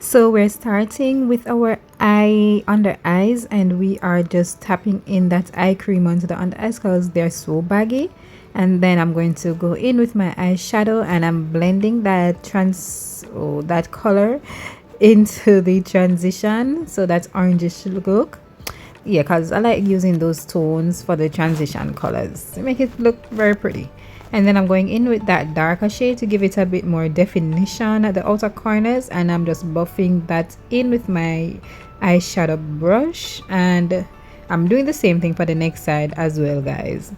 So we're starting with our eye under eyes, and we are just tapping in that eye cream onto the under eyes because they're so baggy. And then I'm going to go in with my eyeshadow, and I'm blending that color into the transition, so that's orangish look. Yeah, because I like using those tones for the transition colors to make it look very pretty. And then I'm going in with that darker shade to give it a bit more definition at the outer corners, and I'm just buffing that in with my eyeshadow brush, and I'm doing the same thing for the next side as well, guys.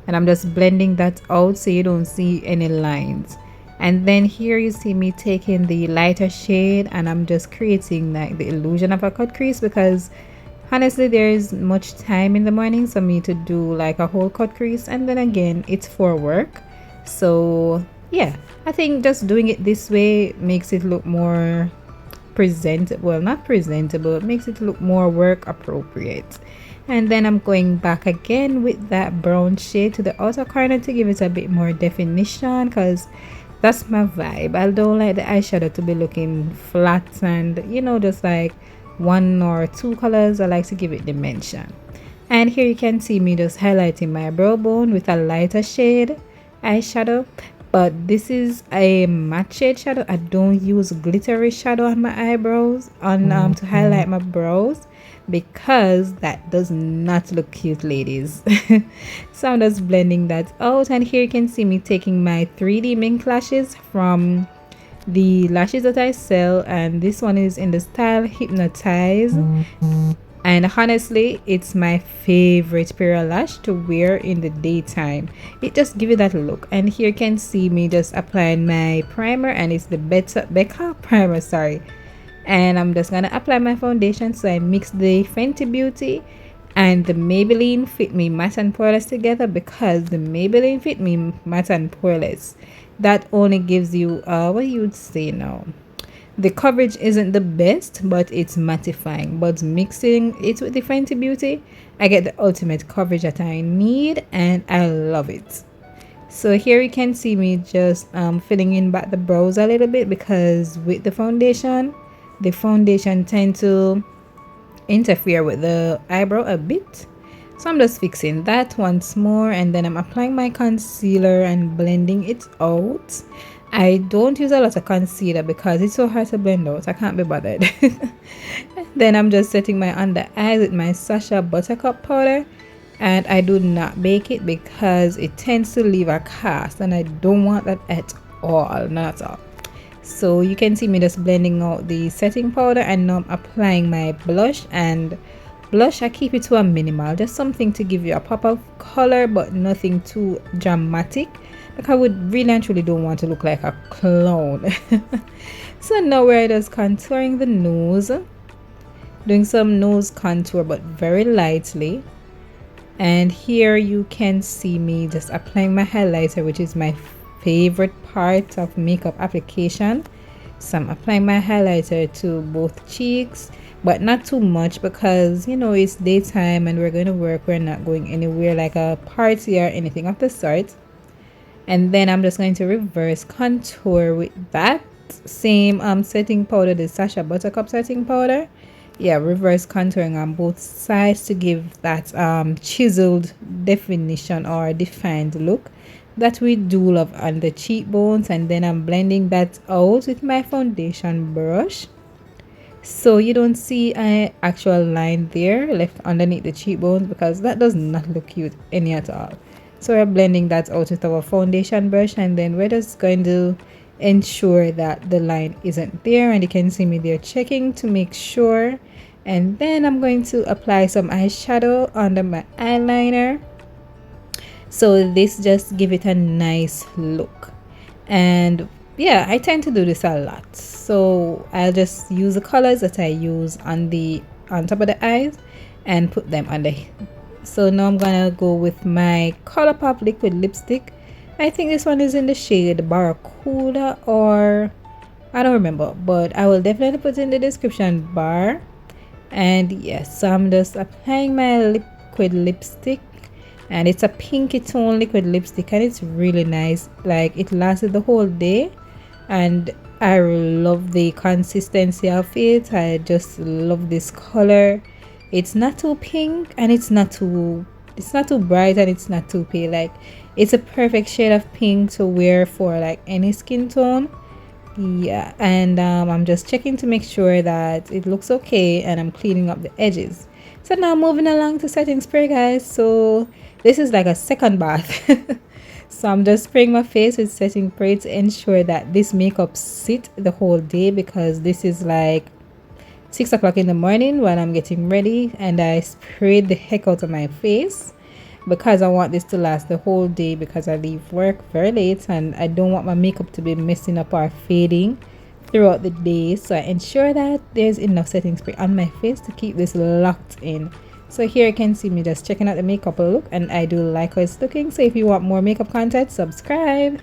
And I'm just blending that out so you don't see any lines. And then here you see me taking the lighter shade, and I'm just creating like the illusion of a cut crease, because honestly there is much time in the morning for me to do like a whole cut crease, and then again it's for work. So yeah, I think just doing it this way makes it look more presentable. Well, not presentable, it makes it look more work appropriate. And then I'm going back again with that brown shade to the outer corner to give it a bit more definition, because that's my vibe. I don't like the eyeshadow to be looking flat and just like one or two colors. I like to give it dimension. And here you can see me just highlighting my brow bone with a lighter shade eyeshadow, but this is a matte shade shadow. I don't use glittery shadow on my eyebrows to highlight my brows, because that does not look cute, ladies. So I'm just blending that out, and here you can see me taking my 3D mink lashes from the lashes that I sell, and this one is in the style Hypnotize. And honestly, it's my favorite pair of lash to wear in the daytime. It just gives it that look. And here you can see me just applying my primer, and it's the Becca primer, sorry. And I'm just gonna apply my foundation. So I mix the Fenty Beauty and the Maybelline Fit Me Matte and Poreless together, because the Maybelline Fit Me Matte and Poreless, that only gives you what you would say now, the coverage isn't the best, but it's mattifying. But mixing it with the Fenty Beauty, I get the ultimate coverage that I need, and I love it. So here you can see me just filling in back the brows a little bit, because with the foundation tend to interfere with the eyebrow a bit. So I'm just fixing that once more, and then I'm applying my concealer and blending it out. I don't use a lot of concealer because it's so hard to blend out. I can't be bothered. Then I'm just setting my under eyes with my Sacha Buttercup powder, and I do not bake it because it tends to leave a cast, and I don't want that at all, not at all. So you can see me just blending out the setting powder, and now I'm applying my blush. And blush, I keep it to a minimal, just something to give you a pop of color, but nothing too dramatic, like I would really and truly don't want to look like a clown. So now we're just contouring the nose, doing some nose contour but very lightly. And here you can see me just applying my highlighter, which is my favorite part of makeup application. So I'm applying my highlighter to both cheeks, but not too much, because it's daytime and we're going to work. We're not going anywhere like a party or anything of the sort. And then I'm just going to reverse contour with that same setting powder, the Sacha Buttercup setting powder. Yeah, reverse contouring on both sides to give that chiseled definition or defined look that we do love on the cheekbones. And then I'm blending that out with my foundation brush, so you don't see an actual line there left underneath the cheekbones, because that does not look cute any at all. So we're blending that out with our foundation brush, and then we're just going to ensure that the line isn't there, and you can see me there checking to make sure. And then I'm going to apply some eyeshadow under my eyeliner, so this just give it a nice look. And yeah, I tend to do this a lot, so I'll just use the colors that I use on top of the eyes and put them under. So now I'm gonna go with my ColourPop liquid lipstick. I think this one is in the shade Barracuda, or I don't remember, but I will definitely put in the description bar. And yes, so I'm just applying my liquid lipstick, and it's a pinky tone liquid lipstick, and it's really nice. Like, it lasted the whole day, and I love the consistency of it. I just love this color. It's not too pink and it's not too bright and it's not too pale. Like it's a perfect shade of pink to wear for like any skin tone. Yeah, and I'm just checking to make sure that it looks okay, and I'm cleaning up the edges. So now moving along to setting spray, guys. So this is like a second bath. So I'm just spraying my face with setting spray to ensure that this makeup sit the whole day, because this is like 6 o'clock in the morning when I'm getting ready, and I sprayed the heck out of my face because I want this to last the whole day, because I leave work very late and I don't want my makeup to be messing up or fading throughout the day. So I ensure that there's enough setting spray on my face to keep this locked in. So here you can see me just checking out the makeup look, and I do like how it's looking. So if you want more makeup content, subscribe.